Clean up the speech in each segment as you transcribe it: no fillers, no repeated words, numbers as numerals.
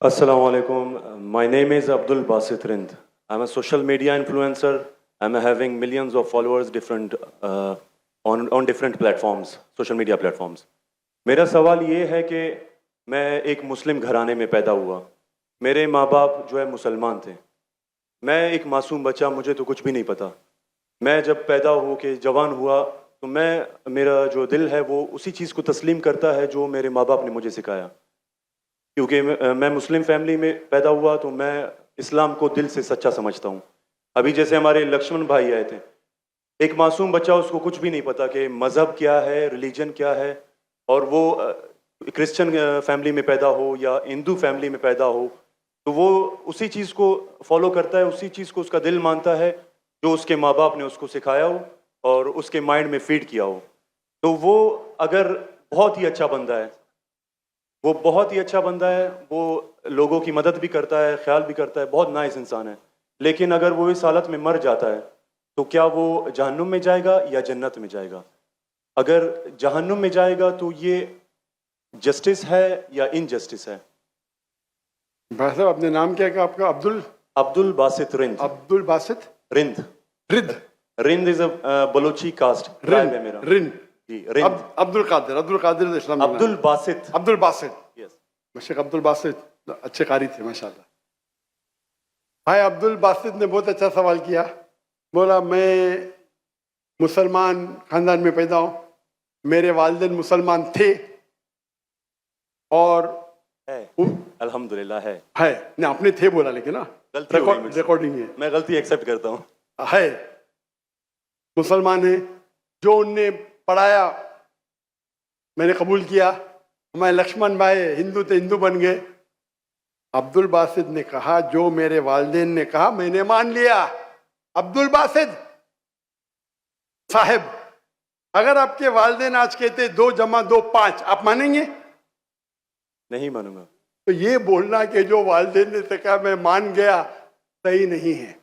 Assalamu alaikum. My name is Abdul Basit Rind. I'm a social media influencer. I'm having millions of followers on different platforms, social media platforms. मेरा सवाल ये है कि मैं एक मुस्लिम घराने में पैदा हुआ. मेरे माँ बाप जो है मुसलमान थे. मैं एक मासूम बच्चा, मुझे तो कुछ भी नहीं पता. मैं जब पैदा हो के जवान हुआ तो मेरा जो दिल है वो उसी चीज़ को तस्लीम करता है जो मेरे माँ बाप ने मुझे सिखाया. क्योंकि मैं मुस्लिम फैमिली में पैदा हुआ तो मैं इस्लाम को दिल से सच्चा समझता हूँ. अभी जैसे हमारे लक्ष्मण भाई आए थे, एक मासूम बच्चा, उसको कुछ भी नहीं पता कि मज़हब क्या है, रिलीजन क्या है, और वो क्रिश्चियन फैमिली में पैदा हो या हिंदू फैमिली में पैदा हो तो वो उसी चीज़ को फॉलो करता है, उसी चीज़ को उसका दिल मानता है जो उसके माँ बाप ने उसको सिखाया हो और उसके माइंड में फीड किया हो. तो वो अगर बहुत ही अच्छा बंदा है, वो बहुत ही अच्छा बंदा है, वो लोगों की मदद भी करता है, ख्याल भी करता है, बहुत नाइस इंसान है. लेकिन अगर वो इस हालत में मर जाता है तो क्या वो जहन्नुम में जाएगा या जन्नत में जाएगा? अगर जहन्नुम में जाएगा तो ये जस्टिस है या इनजस्टिस है? भाई साहब, अपने नाम क्या है आपका? अब्दुल बासित रिंद. अब्दुल बासित रिंद. रिद Rind is a Balochi caste. Tribe है मेरा. रिंद जी, रिंद. अब्दुल कादिर इस्लाम. अब्दुल बासित. अब्दुल बासित. यस. शेख अब्दुल बासित अच्छे कारी थे माशाल्लाह. भाई अब्दुल बासित ने बहुत अच्छा सवाल किया. बोला मैं मुसलमान खानदान में पैदा हूँ, मेरे वालिदैन मुसलमान थे और है. अल्हम्दुलिल्लाह है. नहीं, आपने थे बोला लेकिन ना गलती हो गई मुझसे. रिकॉर्डिंग है. मैं गलती एक्सेप्ट करता हूँ. है, मुसलमान है. जो उनने पढ़ाया मैंने कबूल किया. हमारे लक्ष्मण भाई हिंदू थे, हिंदू बन गए. अब्दुल बासित ने कहा जो मेरे वालिदैन ने कहा मैंने मान लिया. अब्दुल बासित साहब, अगर आपके वालिदैन आज कहते 2 जमा 2 5, आप मानेंगे? नहीं मानूंगा. तो ये बोलना कि जो वालिदैन ने तो कहा मैं मान गया, सही नहीं है.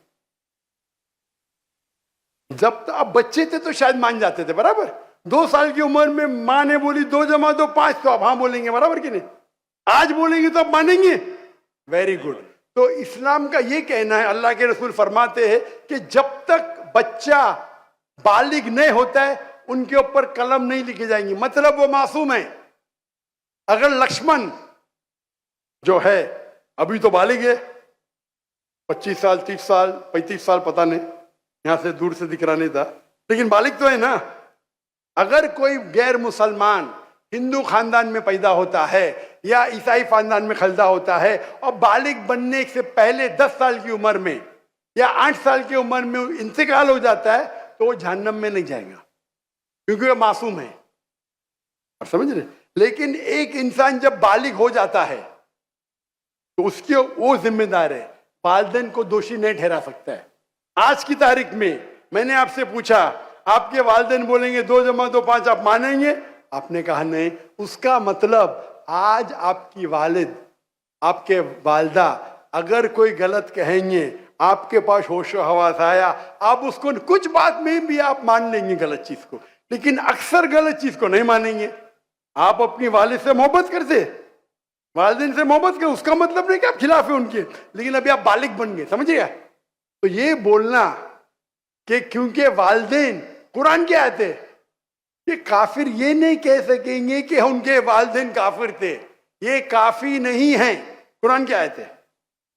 जब तो आप बच्चे थे तो शायद मान जाते थे, बराबर. 2 साल की उम्र में माँ ने बोली 2 जमा 2 5, तो आप हाँ बोलेंगे, बराबर कि नहीं? आज बोलेंगे तो आप मानेंगे. Very good. तो इस्लाम का ये कहना है, अल्लाह के रसूल फरमाते हैं कि जब तक बच्चा बालिग नहीं होता है उनके ऊपर कलम नहीं लिखे जाएंगी. मतलब वो मासूम है. अगर लक्ष्मण जो है अभी तो बालिग है, 25 साल 30 साल 35 साल पता नहीं, यहां से दूर से दिख रहा नहीं था, लेकिन बालिग तो है ना. अगर कोई गैर मुसलमान हिंदू खानदान में पैदा होता है या ईसाई खानदान में खलदा होता है और बालिग बनने से पहले 10 साल की उम्र में या 8 साल की उम्र में इंतकाल हो जाता है तो वो जहन्नम में नहीं जाएगा, क्योंकि वो मासूम है. और समझ रहे? लेकिन एक इंसान जब बालिग हो जाता है तो उसके वो जिम्मेदार है, वालिदैन को दोषी नहीं ठहरा सकता है. आज की तारीख में मैंने आपसे पूछा, आपके वालिदैन बोलेंगे 2 जमा 2 5, आप मानेंगे? आपने कहा नहीं. उसका मतलब आज आपकी वालिद, आपके वालदा अगर कोई गलत कहेंगे, आपके पास होशो हवास आया, आप उसको कुछ बात में भी आप मान लेंगे गलत चीज को, लेकिन अक्सर गलत चीज को नहीं मानेंगे. आप अपनी वालिद से मोहब्बत करते, वालिदैन से मोहब्बत कर, उसका मतलब नहीं कि आप खिलाफ है उनके, लेकिन अभी आप बालिग बन गए. समझिए? तो ये बोलना कि क्योंकि वालिदैन, कुरान क्या आयत है कि काफिर ये नहीं कह सकेंगे कि उनके वालिदैन काफिर थे, ये काफी नहीं है. कुरान क्या आयत है?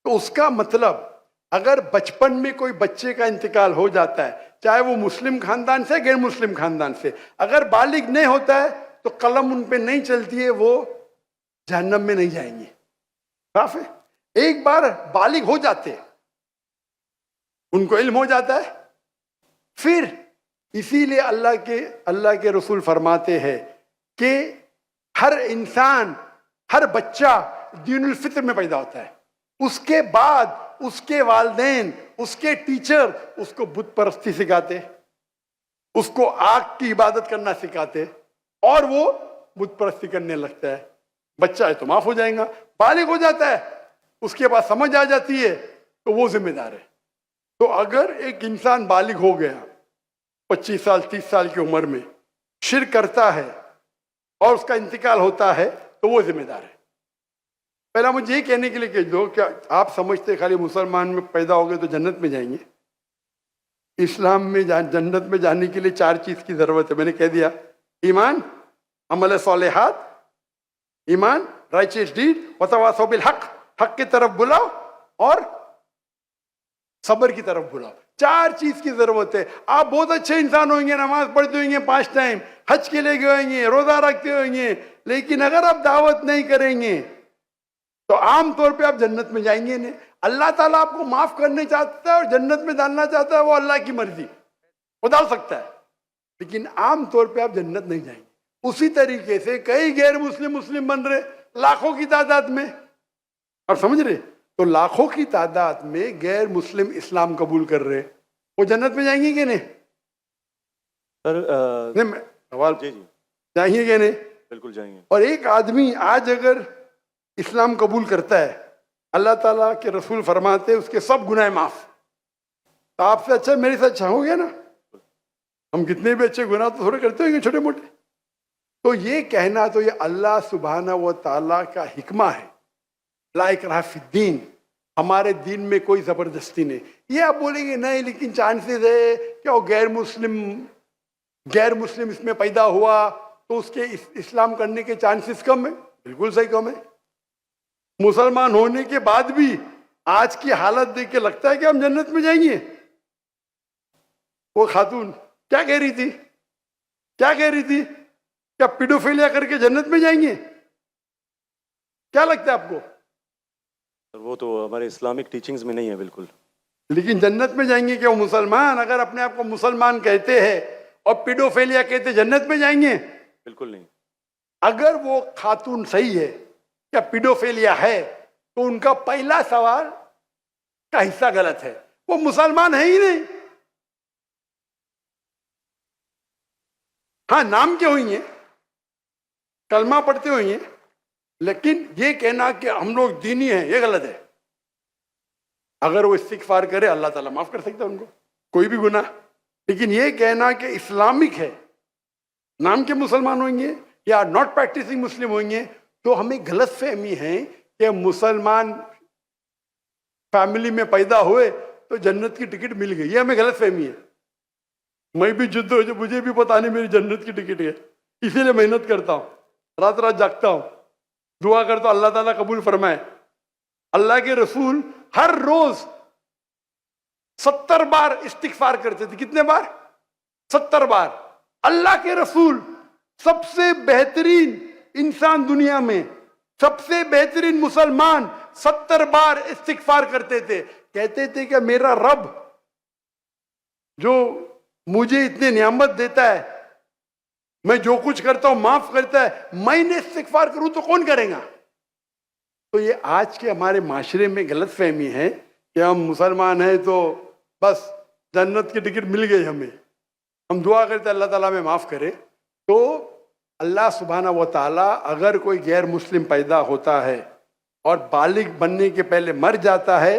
तो उसका मतलब अगर बचपन में कोई बच्चे का इंतकाल हो जाता है, चाहे वो मुस्लिम खानदान से गैर मुस्लिम खानदान से, अगर बालिग नहीं होता है तो कलम उन पे नहीं चलती है, वो जहन्नम में नहीं जाएंगे. साफ है. एक बार बालिग हो जाते हैं, उनको इल्म हो जाता है, फिर इसीलिए अल्लाह के रसूल फरमाते हैं कि हर इंसान, हर बच्चा दीनुल फित्र में पैदा होता है. उसके बाद उसके वालिदैन, उसके टीचर उसको बुत परस्ती सिखाते, उसको आग की इबादत करना सिखाते और वो बुत परस्ती करने लगता है. बच्चा है तो माफ हो जाएगा. बालिग हो जाता है, उसके बाद समझ आ जाती है तो वो जिम्मेदार है. तो अगर एक इंसान बालिग हो गया 25 साल 30 साल की उम्र में, शिर्क करता है और उसका इंतकाल होता है तो वो जिम्मेदार है. पहला मुझे ये कहने के लिए कह दो, क्या आप समझते खाली मुसलमान में पैदा हो गए तो जन्नत में जाएंगे? इस्लाम में जन्नत में जाने के लिए 4 चीज की जरूरत है, मैंने कह दिया। ईमान, अमल सालेहात, ईमान, राइचियस डीड, वतवासौ बिल हक, हक की तरफ बुलाओ और सब्र की तरफ बुलाओ। 4 चीज की जरूरत है। आप बहुत अच्छे इंसान होंगे, नमाज पढ़ते होंगे 5 टाइम, हज के लिए गए होंगे, रोजा रखते होंगे, लेकिन अगर आप दावत नहीं करेंगे तो आमतौर पे आप जन्नत में जाएंगे नहीं। अल्लाह ताला आपको माफ करने चाहता है और जन्नत में डालना चाहता है, वो अल्लाह की मर्जी, वो डाल सकता है, लेकिन आमतौर पे आप जन्नत नहीं जाएंगे। उसी तरीके से कई गैर मुस्लिम मुस्लिम बन रहे लाखों की तादाद में, आप समझ रहे? तो लाखों की तादाद में गैर मुस्लिम इस्लाम कबूल कर रहे, वो जन्नत में जाएंगे कि नहीं? सर नहीं, सवाल जी जी जाएंगे कि नहीं? बिल्कुल जाएंगे। और एक आदमी आज अगर इस्लाम कबूल करता है, अल्लाह ताला के रसूल फरमाते हैं उसके सब गुनाह माफ। तो आपसे अच्छा मेरे से अच्छा हो गया ना? हम कितने भी अच्छे गुनाह तो थोड़े करते होंगे छोटे मोटे। तो ये कहना तो ये अल्लाह सुब्हाना व ताला का हिकमा है, ला इकराह फिद्दीन, हमारे दीन में कोई जबरदस्ती नहीं। ये आप बोलेंगे नहीं लेकिन चांसेस है क्या वो गैर मुस्लिम इसमें पैदा हुआ तो उसके इस्लाम करने के चांसेस कम है। बिल्कुल सही कम है। मुसलमान होने के बाद भी आज की हालत देख के लगता है कि हम जन्नत में जाएंगे। वो खातून क्या कह रही थी, क्या पीडोफिलिया करके जन्नत में जाएंगे? क्या लगता है आपको? सर वो तो हमारे इस्लामिक टीचिंग्स में नहीं है बिल्कुल। लेकिन जन्नत में जाएंगे क्या वो मुसलमान? अगर अपने आप को मुसलमान कहते हैं और पीडोफिलिया कहते जन्नत में जाएंगे? बिल्कुल नहीं। अगर वो खातून सही है, क्या पीडोफिलिया है, तो उनका पहला सवाल का हिस्सा गलत है। वो मुसलमान है ही नहीं। हाँ, नाम के हुई है, कलमा पढ़ते हुए हैं, लेकिन ये कहना कि हम लोग दीनी हैं ये गलत है। अगर वो इस्तिगफार करे अल्लाह ताला माफ कर सकता है उनको, कोई भी गुनाह। लेकिन ये कहना कि इस्लामिक है, नाम के मुसलमान होंगे या नॉट प्रैक्टिसिंग मुस्लिम होंगे, तो हमें गलत फहमी है कि मुसलमान फैमिली में पैदा हुए तो जन्नत की टिकट मिल गई, ये हमें गलत फहमी है। मैं भी जिद्द हो जो मुझे भी पता नहीं मेरी जन्नत की टिकट है, इसीलिए मेहनत करता हूँ, रात रात जागता हूँ, दुआ करता हूँ अल्लाह ताला कबूल फरमाए। अल्लाह के रसूल हर रोज 70 बार इस्तिगफार करते थे। कितने बार? 70 बार। अल्लाह के रसूल सबसे बेहतरीन इंसान दुनिया में, सबसे बेहतरीन मुसलमान 70 बार इस्तिगफार करते थे। कहते थे कि मेरा रब जो मुझे इतने नियामत देता है, मैं जो कुछ करता हूं माफ करता है, मैंने इस्तिगफार करूं तो कौन करेगा? तो ये आज के हमारे माशरे में गलत फहमी है कि हम मुसलमान हैं तो बस जन्नत की टिकट मिल गई हमें, हम दुआ करते अल्लाह ताला में माफ करे। तो अल्लाह सुब्हाना व ताला अगर कोई गैर मुस्लिम पैदा होता है और बालिग बनने के पहले मर जाता है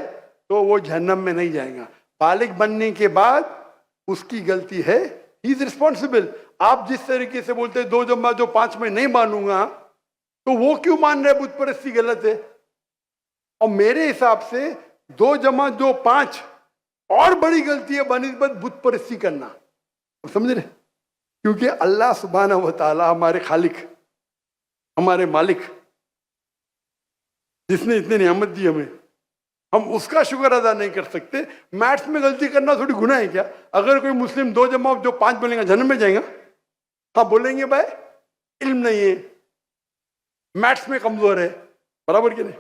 तो वो जहन्नम में नहीं जाएगा। बालिग बनने के बाद उसकी गलती है, ही इज रिस्पॉन्सिबल। आप जिस तरीके से बोलते हैं 2 जमा जो 5 में नहीं मानूंगा, तो वो क्यों मान रहे बुत परस्ती गलत है? और मेरे हिसाब से 2 जमा जो 5 और बड़ी गलती है बनिस्बत बुत परस्ती करना, समझ रहे? क्योंकि अल्लाह सुब्हाना व ताला हमारे खालिक, हमारे मालिक, जिसने इतनी नियामत दी हमें, हम उसका शुक्र अदा नहीं कर सकते। मैथ्स में गलती करना थोड़ी गुनाह है क्या? अगर कोई मुस्लिम 2 जमा जो 5 बोलेगा जन्नत में जाएगा? हाँ बोलेंगे भाई इल्म नहीं है, मैथ्स में कमजोर है, बराबर कि नहीं?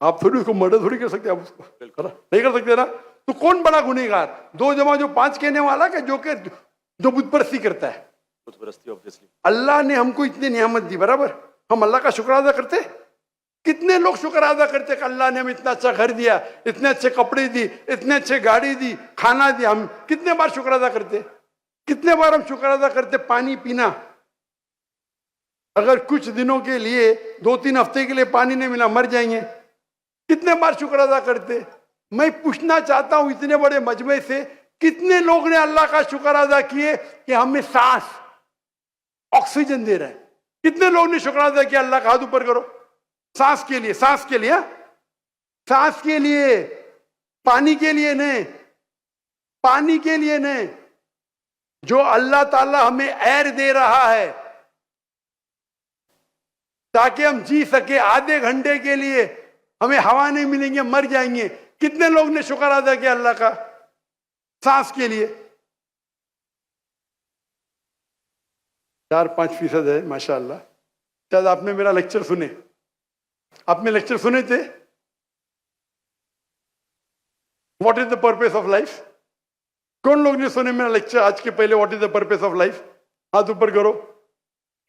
आप थोड़ी उसको मर्डर थोड़ी कर सकते, आप उसको नहीं कर सकते ना। तो कौन बड़ा गुनहगार, 2 जमा जो 5 कहने वाला क्या जो बुत परस्ती करता है? बुत परस्ती ऑब्वियसली। अल्लाह अल्लाह ने हमको इतनी नियामत दी, बराबर, हम अल्लाह का शुक्र अदा करते? कितने लोग शुक्र अदा करते कि अल्लाह ने हमें इतना अच्छा घर दिया, इतने अच्छे कपड़े दी, इतने अच्छे गाड़ी दी, खाना दिया। हम कितने बार शुक्र अदा करते? कितने बार हम शुक्र अदा करते? पानी पीना, अगर कुछ दिनों के लिए 2-3 हफ्ते के लिए पानी नहीं मिला मर जाएंगे, कितने बार शुक्र अदा करते? मैं पूछना चाहता हूं इतने बड़े मजमे से कितने लोग ने अल्लाह का शुक्र अदा किए कि हमें सांस ऑक्सीजन दे रहा है? कितने लोग ने शुक्र अदा किया? अल्लाह का हाथ ऊपर करो। सांस के लिए, सांस के लिए, हाँ? सांस के लिए, पानी के लिए नहीं, पानी के लिए नहीं। जो अल्लाह ताला हमें एयर दे रहा है ताकि हम जी सके, आधे घंटे के लिए हमें हवा नहीं मिलेंगे, मर जाएंगे। कितने लोग ने शुक्र अदा किया अल्लाह का सांस के लिए? 4-5% है माशाअल्लाह। शायद आपने मेरा लेक्चर सुने, आपने लेक्चर सुने थे, what is the purpose of life? कौन लोग ने सुने मेरा लेक्चर आज के पहले, what is the purpose of life? हाथ ऊपर करो।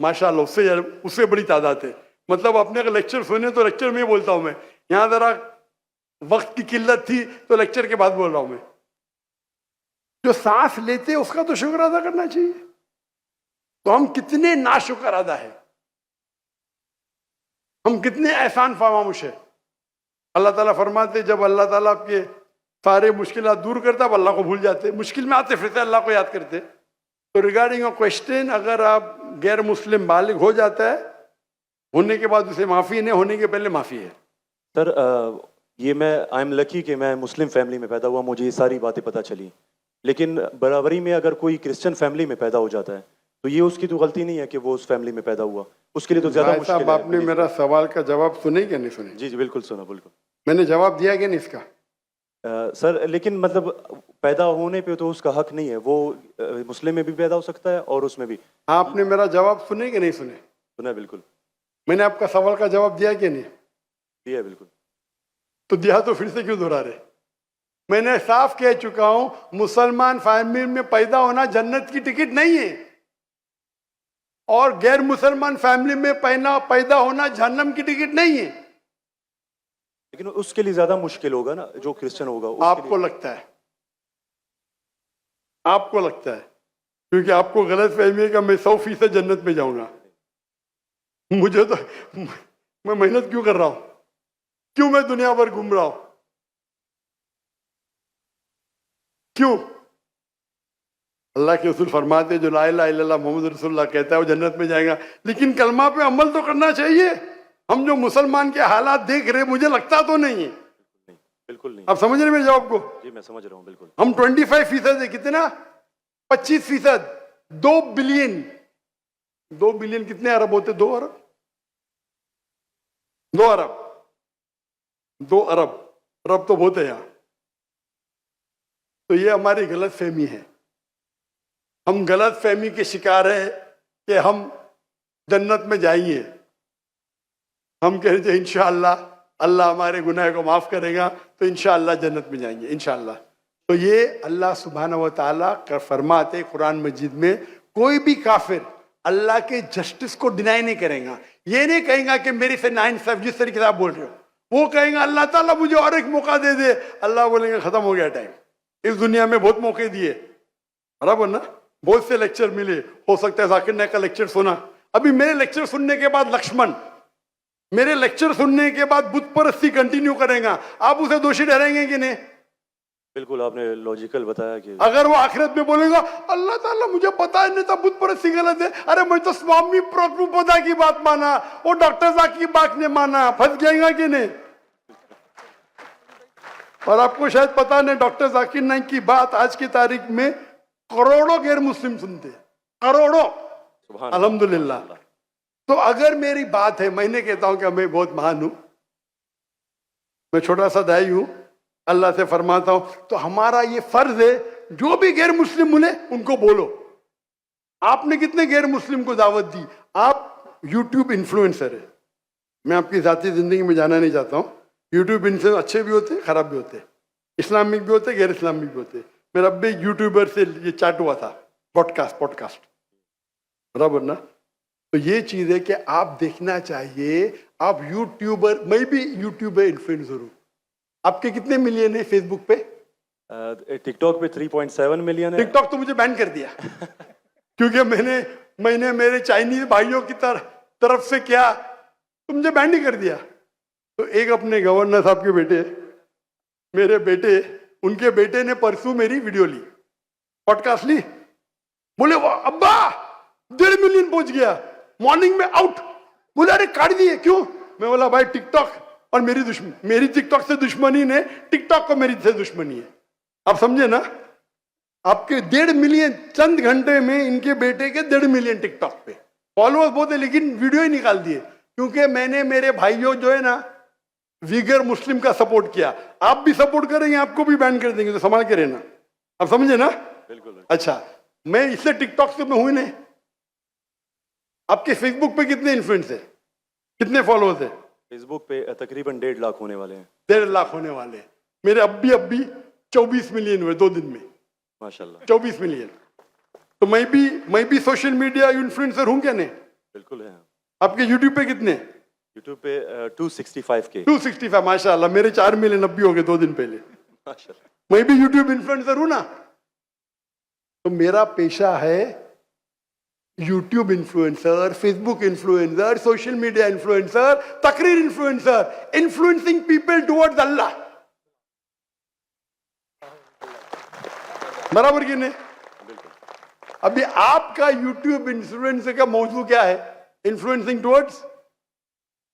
माशाअल्लाह, उससे बड़ी तादाद है। मतलब आपने अगर लेक्चर सुने तो लेक्चर में बोलता हूं मैं, यहां जरा वक्त की किल्लत थी तो लेक्चर के बाद बोल रहा हूं मैं। जो सांस लेते उसका तो शुक्र अदा करना चाहिए। तो हम कितने नाशुक्र अदा है, हम कितने एहसान फरामोश है। अल्लाह ताला फरमाते जब अल्लाह ताला आपके सारे मुश्किलात दूर करता, अब अल्लाह को भूल जाते, मुश्किल में आते फिरते अल्लाह को याद करते। तो रिगार्डिंग अ क्वेश्चन, अगर आप गैर मुस्लिम बालिग हो जाता है, होने के बाद उसे माफी नहीं, होने के पहले माफी है। सर ये मैं आई एम लकी कि मैं मुस्लिम फैमिली में पैदा हुआ, मुझे ये सारी बातें पता चली। लेकिन बराबरी में अगर कोई क्रिश्चियन फैमिली में पैदा हो जाता है तो ये उसकी तो गलती नहीं है कि वो उस फैमिली में पैदा हुआ, उसके लिए तो ज्यादा भाई मुश्किल साहब, है। आपने मेरा सवाल का जवाब सुने क्या नहीं सुने? जी जी बिल्कुल सुना, बिल्कुल। मैंने जवाब दिया कि नहीं इसका? सर लेकिन मतलब पैदा होने पे तो उसका हक नहीं है, वो मुस्लिम में भी पैदा हो सकता है और उसमें भी। आपने मेरा जवाब सुने कि नहीं सुने? सुना है, बिल्कुल मैंने आपका सवाल का जवाब दिया कि नहीं? दिया है, बिल्कुल। तो दिया तो फिर से क्यों दोहरा रहे? मैंने साफ कह चुका हूं, मुसलमान फैमिली में पैदा होना जन्नत की टिकट नहीं है, और गैर मुसलमान फैमिली में पैदा होना जहन्नम की टिकट नहीं है। लेकिन उसके लिए ज्यादा मुश्किल होगा ना जो क्रिश्चियन होगा। आपको लगता है, आपको लगता है, क्योंकि आपको गलत फहमी है कि मैं 100% जन्नत में जाऊंगा। मुझे तो, मैं मेहनत क्यों कर रहा हूं, क्यों मैं दुनिया भर घूम रहा हूं, क्यों? अल्लाह के रसूल फरमाते जो ला इलाहा इल्लल्लाह मोहम्मद रसूलुल्लाह कहता है वो जन्नत में जाएगा। लेकिन कलमा पे अमल तो करना चाहिए। हम जो मुसलमान के हालात देख रहे, मुझे लगता तो नहीं है। बिल्कुल नहीं। आप समझ रहे मेरे जवाब को? जी मैं समझ रहा हूँ, बिल्कुल। हम 25% है, कितना? 25%। 2 बिलियन, 2 बिलियन कितने अरब होते? 2 अरब, 2 अरब, 2 अरब, अरब तो बहुत है यहाँ। तो ये हमारी गलत फहमी है, हम गलत फहमी के शिकार है कि हम जन्नत में जाएंगे। हम कह रहे थे इंशाअल्लाह अल्लाह हमारे गुनाह को माफ करेगा तो इंशाअल्लाह जन्नत में जाएंगे, इंशाअल्लाह। तो ये अल्लाह सुब्हानहू व तआला कर फरमाते कुरान मजीद में, कोई भी काफिर अल्लाह के जस्टिस को डिनाई नहीं करेगा। ये नहीं कहेगा कि मेरे से नाइंसाफ, जिस तरीके से आप बोल रहे हो, वो कहेगा अल्लाह ताला मुझे और एक मौका दे दे। अल्लाह बोलेंगे खत्म हो गया टाइम, इस दुनिया में बहुत मौके दिए, बराबर ना? बहुत से लेक्चर मिले, हो सकता है जाकिर नायक का लेक्चर सुना। अभी मेरे लेक्चर सुनने के बाद लक्ष्मण, मेरे लेक्चर सुनने के बाद बुत परस्ती कंटिन्यू करेगा, आप उसे दोषी ठहराएंगे कि नहीं? बिल्कुल, आपने लॉजिकल बताया कि अगर वो आखिरत में बोलेगा अल्लाह ताला मुझे पता ही नहीं था बुत परस्ती गलत है, अरे मैं तो स्वामी प्रभुपदा की बात माना, वो डॉक्टर साहब की बात नहीं माना, फंस जाएगा कि नहीं? और आपको शायद पता नहीं, डॉक्टर जाकिर नाइक की बात आज की तारीख में करोड़ों गैर मुस्लिम सुनते हैं, करोड़ों, अल्हम्दुलिल्लाह। तो अगर मेरी बात है, मैंने कहता हूं कि मैं बहुत महान हूं, मैं छोटा सा दाई हूं, अल्लाह से फरमाता हूं, तो हमारा ये फर्ज है जो भी गैर मुस्लिम मिले उनको बोलो। आपने कितने गैर मुस्लिम को दावत दी? आप यूट्यूब इन्फ्लुएंसर है, मैं आपकी जाती जिंदगी में जाना नहीं चाहता हूं। यूट्यूब इन्फ्लुएंसर अच्छे भी होते हैं, खराब भी होते हैं, इस्लामिक भी होते हैं, गैर इस्लामिक भी होते हैं। मेरा अब भी यूट्यूबर से ये चैट हुआ था, पॉडकास्ट, बराबर ना? तो ये चीज है कि आप देखना चाहिए, आप यूट्यूबर, मैं भी यूट्यूबर इन्फ्लुएंसर हूं। आपके कितने मिलियन है फेसबुक पे? टिकटॉक पे 3.7 मिलियन है। टिकटॉक तो मुझे बैन कर दिया क्योंकि मैंने मेरे चाइनीज भाइयों की तरफ से क्या, तो मुझे बैन ही कर दिया। तो एक अपने गवर्नर साहब के बेटे, मेरे बेटे, उनके बेटे ने परसों मेरी वीडियो ली, पॉडकास्ट ली, बोले वाह अब्बा 1.5 मिलियन पहुंच गया, मॉर्निंग में आउट। बोले अरे काट दिए, क्यों? मैं बोला भाई टिकटॉक और मेरी टिकटॉक से दुश्मनी ने टिकटॉक को मेरी से दुश्मनी है। आप समझे ना? आपके 1.5 मिलियन चंद घंटे में इनके बेटे के 1.5 मिलियन टिकटॉक पे फॉलोअर्स बहुत है, लेकिन वीडियो ही निकाल दिए क्योंकि मैंने मेरे भाइयों जो है ना विगर मुस्लिम का सपोर्ट किया। आप भी सपोर्ट करेंगे, आपको भी बैन कर देंगे, तो संभाल के रहना। आप समझे ना? बिल्कुल। अच्छा, मैं इससे टिकटॉक से मैं हुई नहीं। आपके फेसबुक पे कितने इन्फ्लुएंस है, कितने फॉलोअर्स है? फेसबुक पे तकरीबन 1.5 लाख होने वाले हैं। 1.5 लाख होने वाले हैं। मेरे अभी 24 मिलियन हुए 2 दिन में, माशाल्लाह। 24 मिलियन। तो मैं भी सोशल मीडिया इन्फ्लुएंसर हूं क्या? नहीं, बिल्कुल है। आपके यूट्यूब पे कितने? यूट्यूब पे 265 के। 265, माशाल्लाह। मेरे 4 मिलियन अभी हो गए 2 दिन पहले। माशाल्लाह। मैं भी यूट्यूब इन्फ्लुएंसर हूं ना। तो मेरा पेशा है YouTube influencer, Facebook influencer, social media influencer, तकरीर इन्फ्लुएंसर, इन्फ्लुएंसिंग पीपल टुवर्ड्स अल्लाह। बराबर कि नहीं? अभी आपका यूट्यूब इन्फ्लुएंसर का मौजू क्या है? Influencing towards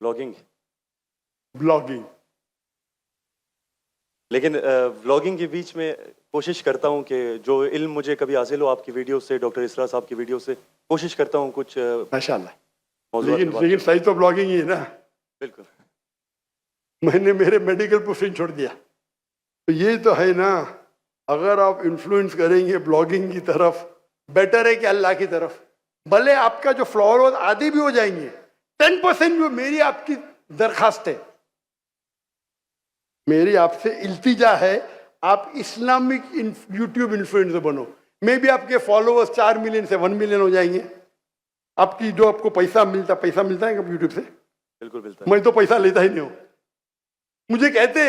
blogging. ब्लॉगिंग। लेकिन व्लॉगिंग के बीच में कोशिश करता हूं कि जो इल्म मुझे कभी हासिल हो आपकी वीडियो से, डॉक्टर इसरा साहब की वीडियो से, कोशिश करता हूं कुछ माशाल्लाह। मौजूद। लेकिन सही तो ब्लॉगिंग ही है ना। बिल्कुल। मैंने मेरे मेडिकल प्रोफेशन छोड़ दिया, तो ये तो है ना। अगर आप इन्फ्लुएंस करेंगे ब्लॉगिंग की तरफ, बेटर है कि अल्लाह की तरफ। भले आपका जो फॉलोअर्स आधे भी हो जाएंगे, 10% जो मेरी आपकी दरखास्त है, मेरी आपसे इल्तिजा है, आप इस्लामिक यूट्यूब इन्फ्लुएंसर बनो। मे भी आपके फॉलोअर्स 4 मिलियन से 1 मिलियन हो जाएंगे। आपकी जो आपको पैसा मिलता है कब यूट्यूब से? बिल्कुल मिलता है। मैं तो पैसा लेता ही नहीं हूं। मुझे कहते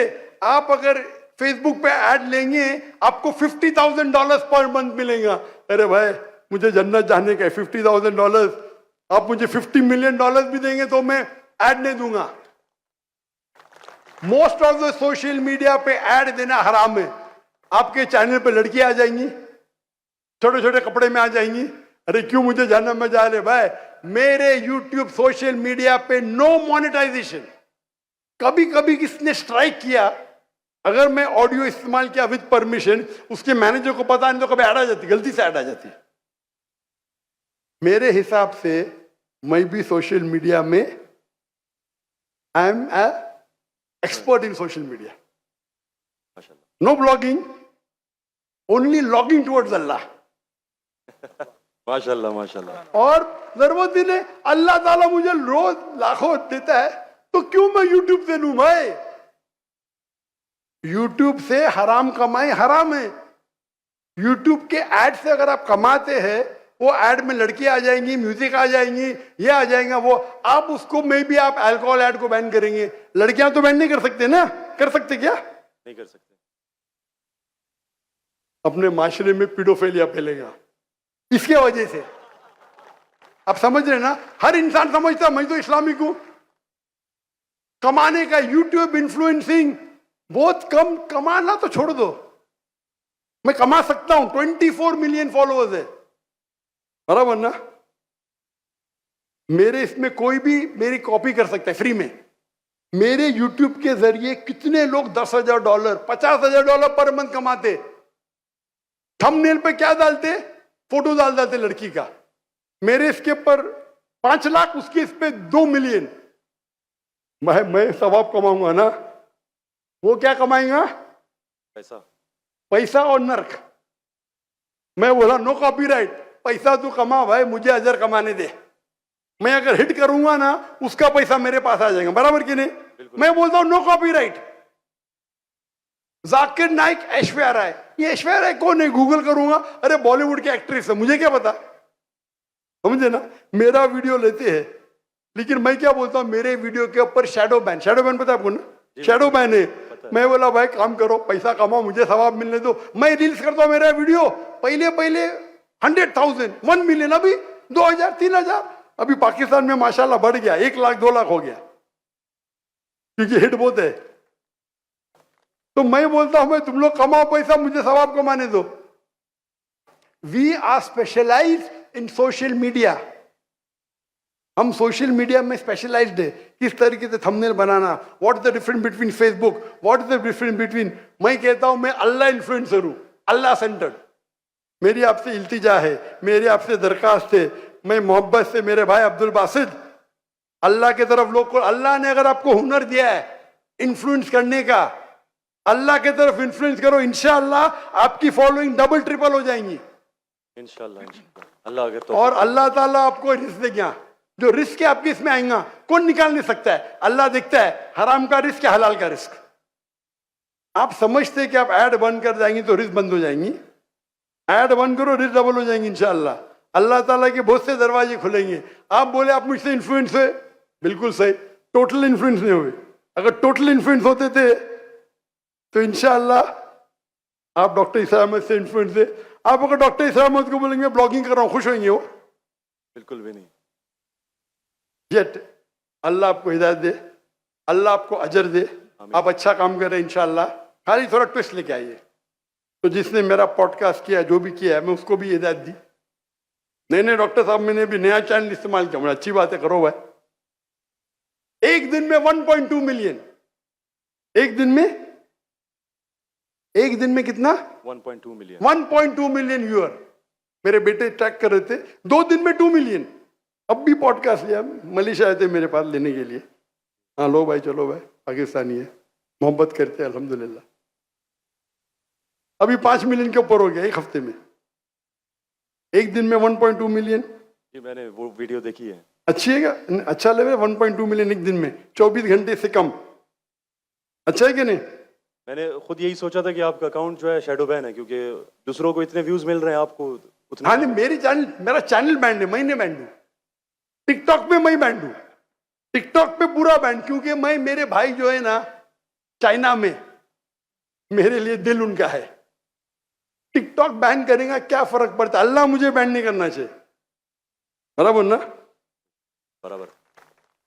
आप अगर फेसबुक पे ऐड लेंगे आपको $50,000 पर मंथ मिलेगा। अरे भाई, मुझे जन्नत जाने का है, $50,000 आप मुझे $50 मिलियन भी देंगे तो मैं ऐड नहीं दूंगा। Most of the social media पे ऐड देना हराम है। आपके चैनल पे लड़कियां आ जाएंगी, छोटे छोटे कपड़े में आ जाएंगी। अरे क्यों मुझे जन्नत में जा रहे भाई? मेरे यूट्यूब सोशल मीडिया पे नो मोनेटाइजेशन। कभी कभी किसने स्ट्राइक किया, अगर मैं ऑडियो इस्तेमाल किया विद परमिशन, उसके मैनेजर को पता नहीं तो कभी ऐड आ जाती, गलती से ऐड आ जाती। मेरे हिसाब से मैं भी सोशल मीडिया में I am a expert in social media. माशाल्लाह। No blogging, only logging towards अल्लाह। माशाल्लाह माशाल्लाह। और जरूरत ही नहीं, अल्लाह ताला मुझे रोज लाखों देता है, तो क्यों मैं यूट्यूब से लूं भाई? यूट्यूब से हराम कमाई हराम है। यूट्यूब के ऐड से अगर आप कमाते हैं, वो ऐड में लड़कियां आ जाएंगी, म्यूजिक आ जाएंगी, ये आ जाएगा वो, आप उसको में भी आप अल्कोहल ऐड को बैन करेंगे। लड़कियां तो बैन नहीं कर सकते ना? कर सकते क्या? नहीं कर सकते। अपने माशरे में पीडोफिलिया फैलेगा इसके वजह से। आप समझ रहे ना? हर इंसान समझता मैं तो इस्लामिक हूं। कमाने का यूट्यूब इन्फ्लुएंसिंग बहुत कम, कमाना तो छोड़ दो, मैं कमा सकता हूं। 24 मिलियन फॉलोअर्स है, बराबर ना? मेरे इसमें कोई भी मेरी कॉपी कर सकता है फ्री में। मेरे यूट्यूब के जरिए कितने लोग $10,000, $50,000 पर मंथ कमाते। थंबनेल पे क्या डालते? फोटो डाल देते लड़की का। मेरे इसके ऊपर 5 लाख, उसके इस पे 2 मिलियन। मैं सवाब कमाऊंगा ना, वो क्या कमाएगा? पैसा। पैसा और नर्क। मैं बोला नो कॉपीराइट, पैसा तू कमा भाई, मुझे अजर कमाने दे। मैं अगर हिट करूंगा ना, उसका पैसा मेरे पास आ जाएगा, बराबर कि नहीं? मैं बोलता हूं नो कॉपीराइट। जाकिर नाइक, ऐश्वर्या राय, ये ऐश्वर्या राय कौन है? गूगल करूंगा, अरे बॉलीवुड की एक्ट्रेस है, मुझे क्या पता? समझे ना? मेरा वीडियो लेते हैं, लेकिन मैं क्या बोलता हूं, मेरे वीडियो के ऊपर शैडो बैन पता है आपको ना? शैडो बैन है। मैं बोला भाई काम करो, पैसा कमाओ, मुझे सवाब मिलने दो। मैं रील्स करता हूं, मेरा वीडियो पहले 100,000, 1 मिलियन, अभी 2,000, 3,000। अभी पाकिस्तान में माशाल्लाह बढ़ गया, 1 लाख 2 लाख हो गया, क्योंकि हिट बहुत है। तो मैं बोलता हूं, मैं तुम लोग कमाओ पैसा, मुझे सवाब कमाने दो। We are specialised in social media. हम सोशल मीडिया में स्पेशलाइज्ड है, किस तरीके से थंबनेल बनाना, what is the difference between Facebook, what is the difference between, मैं कहता हूं मैं अल्लाह इन्फ्लुएंसर हूं, अल्लाह सेंटर्ड। मेरी आपसे इल्तिजा है, मेरी आपसे दरखास्त है, मैं मोहब्बत से मेरे भाई अब्दुल बासित, अल्लाह की तरफ लोग को, अल्लाह ने अगर आपको हुनर दिया है इन्फ्लुएंस करने का, अल्लाह की तरफ इन्फ्लुएंस करो, इंशाअल्लाह आपकी फॉलोइंग डबल ट्रिपल हो जाएंगी इंशाल्लाह इंशाल्लाह, अल्लाह अगर तो और अल्लाह ताला आपको रिस्क देगा। जो रिस्क है आपके इसमें आएगा, कौन निकाल नहीं सकता है, अल्लाह देखता है हराम का रिस्क है हलाल का रिस्क। आप समझते हैं कि आप ऐड बंद कर जाएंगी तो रिस्क बंद हो जाएंगी, ऐड बंद करो रिस्क डबल हो जाएंगी इंशाअल्लाह। अल्लाह ताला के बहुत से दरवाजे खुलेंगे। आप बोले आप मुझसे इन्फ्लुएंस हुए, बिल्कुल सही, टोटल इन्फ्लुएंस नहीं हुए। अगर टोटल इन्फ्लुएंस होते थे तो इंशाअल्लाह आप डॉक्टर इसरार अहमद से इन्फ्लुएंस थे। आप अगर डॉक्टर इसरार अहमद को बोलेंगे ब्लॉगिंग कर रहा हूं, खुश होंगे वो? बिल्कुल भी नहीं। येट अल्लाह आपको हिदायत दे, अल्लाह आपको अजर दे, आप अच्छा काम करें इंशाअल्लाह। खाली थोड़ा ट्विस्ट लेके आइए। तो जिसने मेरा पॉडकास्ट किया, जो भी किया है, मैं उसको भी हिदायत दी, नहीं नहीं डॉक्टर साहब मैंने भी नया चैनल इस्तेमाल किया, अच्छी बात है, करो भाई। एक दिन में 1.2 मिलियन, एक दिन में कितना? 1.2 मिलियन 1.2 मिलियन व्यूअर। मेरे बेटे ट्रैक कर रहे थे, 2 दिन में 2 मिलियन। अब भी पॉडकास्ट लिया, मलेशिया आए थे मेरे पास लेने के लिए। हाँ लो भाई, चलो भाई, पाकिस्तानी है, मोहब्बत करते हैं अल्हम्दुलिल्लाह। अभी 5 मिलियन के ऊपर हो गया एक हफ्ते में, एक दिन में 1.2 मिलियन। जी मैंने वो वीडियो देखी है। अच्छी है क्या? अच्छा लेवल 1.2 मिलियन एक दिन में, 24 घंटे से कम। अच्छा है कि नहीं? मैंने खुद यही सोचा था कि आपका अकाउंट जो है शैडो बैन है, क्योंकि दूसरों को इतने व्यूज मिल रहे हैं, आपको उतने। हाँ नहीं, मेरा चैनल बैंड है, मैं नहीं बैंड हूँ। टिकटॉक पे मैं बैंड हूँ, टिकटॉक पे पूरा बैंड, क्योंकि मैं, मेरे भाई जो है ना चाइना में, मेरे लिए दिल उनका है। टिकटॉक बैन करेगा क्या फर्क पड़ता है, अल्लाह मुझे बैन नहीं करना चाहिए, बराबर ना? बराबर।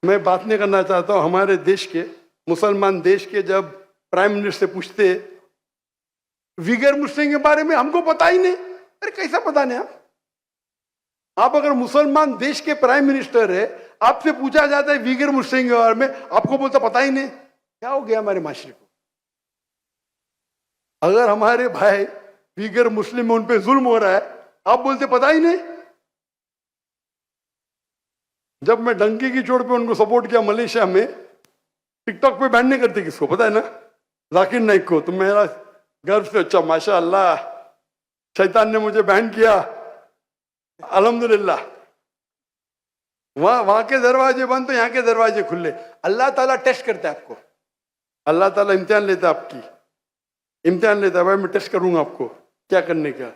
मैं बात नहीं करना चाहता हूं हमारे देश के, मुसलमान देश के, जब प्राइम मिनिस्टर से पूछते विगर मुस्लिम के बारे में, हमको पता ही नहीं। अरे कैसा पता नहीं? आप अगर मुसलमान देश के प्राइम मिनिस्टर है, आपसे पूछा जाता है विगर मुस्लिम के बारे में, आपको बोलता पता ही नहीं। क्या हो गया हमारे माशरे को? अगर हमारे भाई विगर मुस्लिम में उन पे जुल्म हो रहा है, आप बोलते पता ही नहीं। जब मैं डंकी की चोट पे उनको सपोर्ट किया मलेशिया में, टिकटॉक पे बैन नहीं करते किसको, पता है ना? जाकिर नाइक को। तो मेरा गर्व से, अच्छा माशाअल्लाह, शैतान ने मुझे बैन किया, अल्हम्दुलिल्लाह। वहां के दरवाजे बंद तो यहाँ के दरवाजे खुले। अल्लाह ताला टेस्ट करता है आपको, अल्लाह ताला इम्तिहान लेता है, आपकी इम्तिहान लेता है। भाई मैं टेस्ट करूंगा आपको क्या करने का।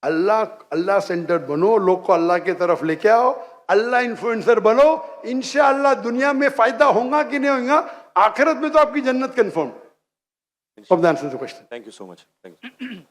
अल्लाह सेंटर्ड बनो, लोग को अल्लाह की तरफ लेके आओ, अल्लाह इन्फ्लुएंसर बनो, इंशाअल्लाह दुनिया में फायदा होगा कि नहीं होगा, आखिरत में तो आपकी जन्नत confirm. Thank question. you so much. Thank you.